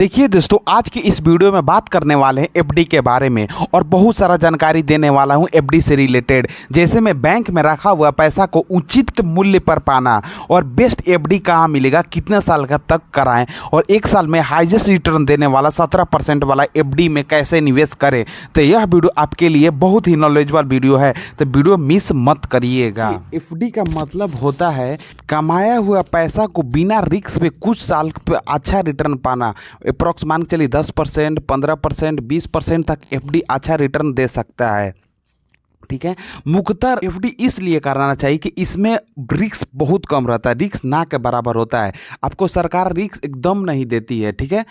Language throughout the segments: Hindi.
देखिए दोस्तों, आज की इस वीडियो में बात करने वाले हैं एफडी के बारे में और बहुत सारा जानकारी देने वाला हूं एफडी से रिलेटेड। जैसे में बैंक में रखा हुआ पैसा को उचित मूल्य पर पाना और बेस्ट एफडी कहाँ मिलेगा, कितने साल का तक कराएं और एक साल में हाईएस्ट रिटर्न देने वाला 17% वाला एफडी में कैसे निवेश करें। तो यह वीडियो आपके लिए बहुत ही नॉलेजेबल वीडियो है, तो वीडियो मिस मत करिएगा। एफडी का मतलब होता है कमाया हुआ पैसा को बिना रिस्क पे कुछ साल पे अच्छा रिटर्न पाना। अप्रॉक्स मान के चलिए 10%, 15%, 20% तक एफडी अच्छा रिटर्न दे सकता है। ठीक है, मुख्यतः एफडी इसलिए कराना चाहिए कि इसमें रिस्क बहुत कम रहता है, रिस्क ना के बराबर होता है। आपको सरकार रिस्क एकदम नहीं देती है। ठीक है,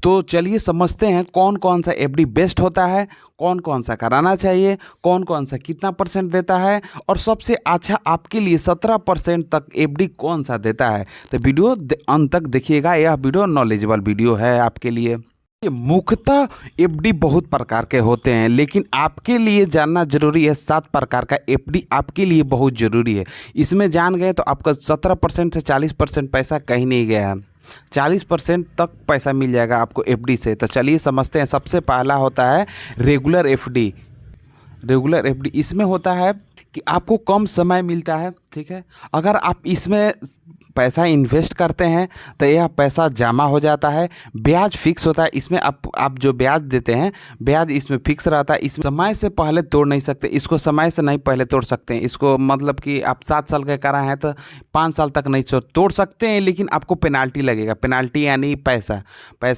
तो चलिए समझते हैं कौन कौन सा एफडी बेस्ट होता है, कौन कौन सा कराना चाहिए, कौन कौन सा कितना परसेंट देता है और सबसे अच्छा आपके लिए 17% तक एफडी कौन सा देता है। तो वीडियो अंत तक देखिएगा, यह वीडियो नॉलेजेबल वीडियो है आपके लिए। मुख्यतः एफडी बहुत प्रकार के होते हैं, लेकिन आपके लिए जानना जरूरी है 7 प्रकार का एफडी आपके लिए बहुत ज़रूरी है। इसमें जान गए तो आपका 17% से 40% पैसा कहीं नहीं गया है, 40% तक पैसा मिल जाएगा आपको एफडी से। तो चलिए समझते हैं। सबसे पहला होता है रेगुलर एफडी। रेगुलर एफडी इसमें होता है कि आपको कम समय मिलता है। ठीक है, अगर आप इसमें पैसा इन्वेस्ट करते हैं तो यह पैसा जमा हो जाता है, ब्याज फिक्स होता है। इसमें आप जो ब्याज देते हैं, ब्याज इसमें फिक्स रहता है। इसमें समय से पहले तोड़ नहीं सकते, इसको समय से नहीं पहले तोड़ सकते हैं। इसको मतलब कि आप 7 साल का करा है तो 5 साल तक नहीं तोड़ सकते हैं, लेकिन आपको पेनाल्टी लगेगा। पेनाल्टी यानी पैसा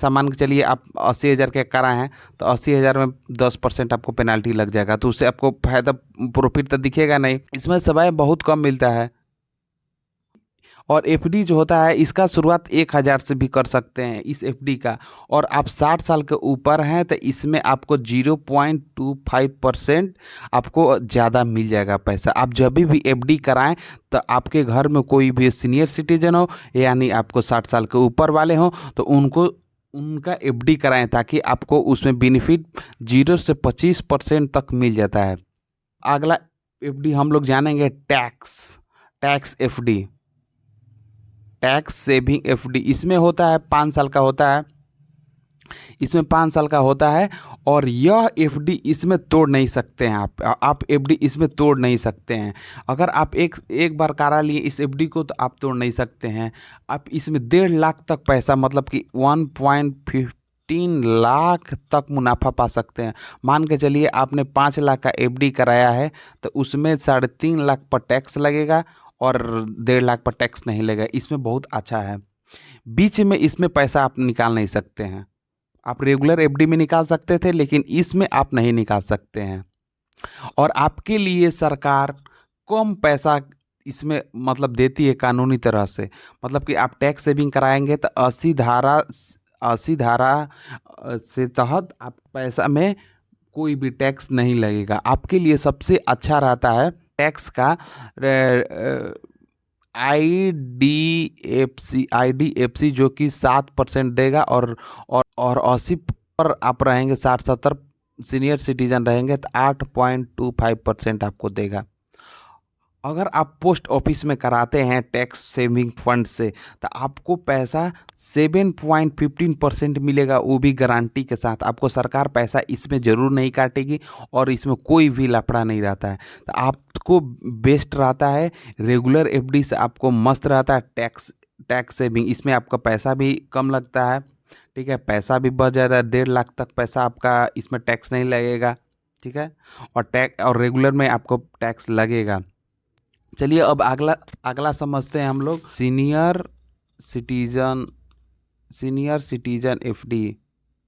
मान के चलिए आप 80,000 के करा हैं तो 80,000 में 10% आपको पेनाल्टी लग जाएगा, तो उससे आपको फायदा प्रॉफिट तो दिखेगा नहीं। इसमें समय बहुत कम मिलता है। और एफडी जो होता है इसका शुरुआत 1,000 से भी कर सकते हैं इस एफडी का। और आप 60 साल के ऊपर हैं तो इसमें आपको 0.25% आपको ज़्यादा मिल जाएगा पैसा। आप जब भी एफडी कराएं तो आपके घर में कोई भी सीनियर सिटीजन हो, यानी आपको 60 साल के ऊपर वाले हों, तो उनका एफडी कराएं ताकि आपको उसमें बेनिफिट 0 से 25% तक मिल जाता है। अगला एफडी हम लोग जानेंगे tax FD, tax saving FD. इसमें होता है 5 साल का होता है, इसमें 5 साल का होता है। और यह एफडी इसमें तोड़ नहीं सकते हैं आप एफडी इसमें तोड़ नहीं सकते हैं। अगर आप एक बार करा लिए इस एफडी को तो आप तोड़ नहीं सकते हैं। आप इसमें 1.5 लाख तक पैसा, मतलब कि 1.15 लाख तक मुनाफा पा सकते हैं। मान के चलिए आपने 5 लाख का एफडी कराया है तो उसमें 3.5 लाख पर टैक्स लगेगा और 1.5 लाख पर टैक्स नहीं लगेगा। इसमें बहुत अच्छा है। बीच में इसमें पैसा आप निकाल नहीं सकते हैं। आप रेगुलर एफडी में निकाल सकते थे, लेकिन इसमें आप नहीं निकाल सकते हैं। और आपके लिए सरकार कम पैसा इसमें मतलब देती है कानूनी तरह से। मतलब कि आप टैक्स सेविंग कराएंगे तो 80 धारा से तहत आप पैसा में कोई भी टैक्स नहीं लगेगा। आपके लिए सबसे अच्छा रहता है टैक्स का आईडीएफसी जो कि 7% देगा और 80 पर आप रहेंगे, 60-70 सीनियर सिटीजन रहेंगे तो 8.25% आपको देगा। अगर आप पोस्ट ऑफिस में कराते हैं टैक्स सेविंग फंड से तो आपको पैसा 7.15% मिलेगा, वो भी गारंटी के साथ। आपको सरकार पैसा इसमें ज़रूर नहीं काटेगी और इसमें कोई भी लफड़ा नहीं रहता है। तो आपको बेस्ट रहता है रेगुलर एफडी से, आपको मस्त रहता है टैक्स सेविंग। इसमें आपका पैसा भी कम लगता है। ठीक है, पैसा भी बच जाता है, 1.5 लाख तक पैसा आपका इसमें टैक्स नहीं लगेगा। ठीक है, और रेगुलर में आपको टैक्स लगेगा। चलिए अब अगला समझते हैं हम लोग सीनियर सिटीजन एफडी।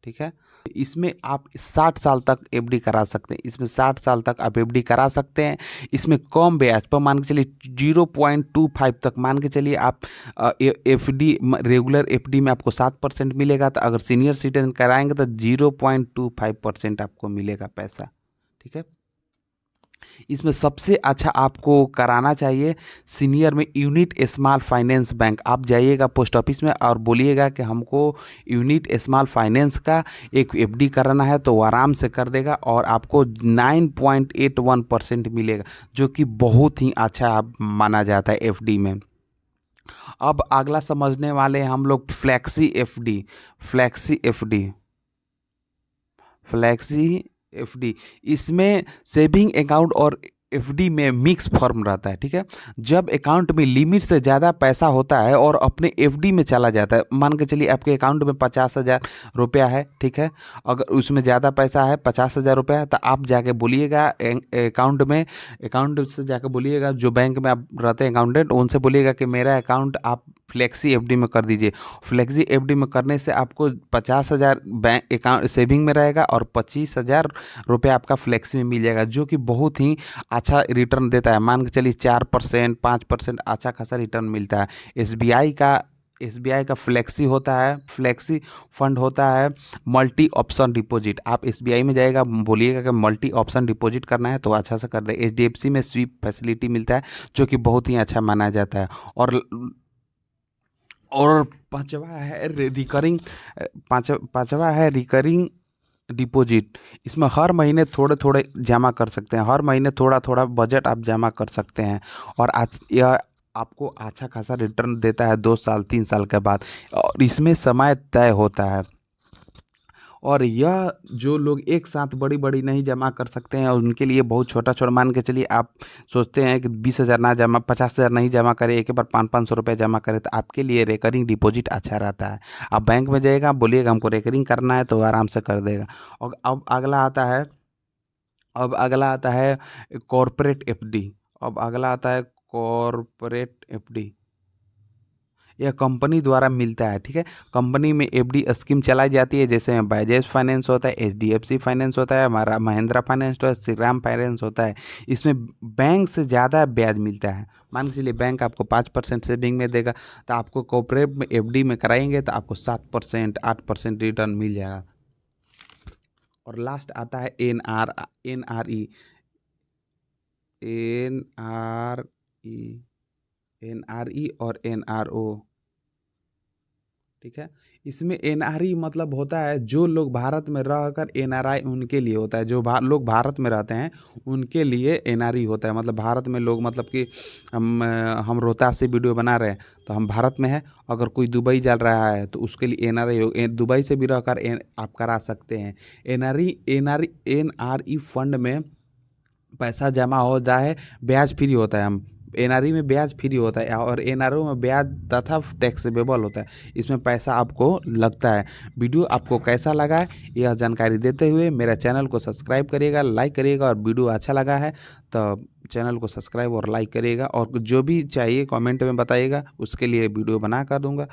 ठीक है, इसमें आप 60 साल तक एफडी करा सकते हैं। इसमें 60 साल तक आप एफडी करा सकते हैं। इसमें कम ब्याज पर मान के चलिए 0.25 तक मान के चलिए आप एफडी रेगुलर एफडी में आपको 7% मिलेगा, तो अगर सीनियर सिटीजन कराएंगे तो 0.25% आपको मिलेगा पैसा। ठीक है, इसमें सबसे अच्छा आपको कराना चाहिए सीनियर में यूनिट स्मॉल फाइनेंस बैंक। आप जाइएगा पोस्ट ऑफिस में और बोलिएगा कि हमको यूनिट स्मॉल फाइनेंस का एक एफडी कराना है, तो वो आराम से कर देगा और आपको 9.81% मिलेगा, जो कि बहुत ही अच्छा माना जाता है एफडी में। अब अगला समझने वाले हैं हम लोग flexi FD. Flexi FD, flexi FD, इसमें सेविंग अकाउंट और एफडी में मिक्स फॉर्म रहता है, ठीक है। जब अकाउंट में लिमिट से ज़्यादा पैसा होता है और अपने एफडी में चला जाता है, मान के चलिए आपके अकाउंट में 50,000 रुपया है, ठीक है। अगर उसमें ज़्यादा पैसा है, 50,000 रुपया है, तो आप जाके बोलिएगा अकाउंट में, अकाउंट से जाके बोलिएगा जो बैंक में आप रहते हैं अकाउंटेंट, उनसे बोलिएगा कि मेरा अकाउंट आप फ्लेक्सी एफडी में कर दीजिए। फ्लेक्सी एफडी में करने से आपको 50,000 बैंक अकाउंट सेविंग में रहेगा और 25,000 रुपये आपका फ्लेक्सी में मिल जाएगा, जो कि बहुत ही अच्छा रिटर्न देता है। मान के चलिए 4%, 5% अच्छा खासा रिटर्न मिलता है। एसबीआई का फ्लेक्सी होता है, फ्लेक्सी फंड होता है मल्टी ऑप्शन डिपॉजिट। आप एसबीआई में जाएगा, बोलिएगा कि मल्टी ऑप्शन डिपॉजिट करना है तो अच्छा से कर दे। एचडीएफसी में स्वीप फैसिलिटी मिलता है, जो कि बहुत ही अच्छा माना जाता है। और पांचवा है रिकरिंग, पांचवा है रिकरिंग डिपॉजिट। इसमें हर महीने थोड़े थोड़े जमा कर सकते हैं, हर महीने थोड़ा थोड़ा बजट आप जमा कर सकते हैं, और आज यह आपको अच्छा खासा रिटर्न देता है 2 साल 3 साल के बाद, और इसमें समय तय होता है। और यह जो लोग एक साथ बड़ी बड़ी नहीं जमा कर सकते हैं, उनके लिए बहुत छोटा छोटा, मान के चलिए आप सोचते हैं कि 20,000 ना जमा, 50,000 नहीं जमा करें, एक बार 500-500 रुपये जमा करें, तो आपके लिए रेकरिंग डिपॉजिट अच्छा रहता है। आप बैंक में जाइएगा, बोलिएगा हमको रेकरिंग करना है, तो आराम से कर देगा। और अब अगला आता है कॉरपोरेट एफडी। अब अगला आता है कॉरपोरेट एफडी, यह कंपनी द्वारा मिलता है, ठीक है। कंपनी में एफडी स्कीम चलाई जाती है, जैसे में बजाज फाइनेंस होता है, एचडीएफसी फाइनेंस होता है, हमारा महिंद्रा फाइनेंस होता है, श्रीराम फाइनेंस होता है। इसमें बैंक से ज़्यादा ब्याज मिलता है। मान के चलिए बैंक आपको 5% सेविंग में देगा, तो आपको कॉर्पोरेट में एफडी में कराएंगे तो आपको 7%, 8% रिटर्न मिल जाएगा। और लास्ट आता है एनआरई, एनआरई, एनआरई और एनआरओ, ठीक है। इसमें एनआरई मतलब होता है जो लोग भारत में रहकर, एनआरआई उनके लिए होता है जो लोग भारत में रहते हैं, उनके लिए एनआरई होता है। मतलब भारत में लोग, मतलब कि हम रोहतास से वीडियो बना रहे हैं तो हम भारत में हैं, अगर कोई दुबई जा रहा है तो उसके लिए एनआरई हो, दुबई से भी रहकर आप करा सकते हैं। एनआरई फंड में पैसा जमा हो जाए, ब्याज फ्री होता है। हम एनआरई में ब्याज फ्री होता है, और एनआरओ में ब्याज तथा टैक्सेबल होता है, इसमें पैसा आपको लगता है। वीडियो आपको कैसा लगा है, यह जानकारी देते हुए मेरा चैनल को सब्सक्राइब करिएगा, लाइक करिएगा, और वीडियो अच्छा लगा है तो चैनल को सब्सक्राइब और लाइक करिएगा, और जो भी चाहिए कमेंट में बताइएगा, उसके लिए वीडियो बना कर दूंगा।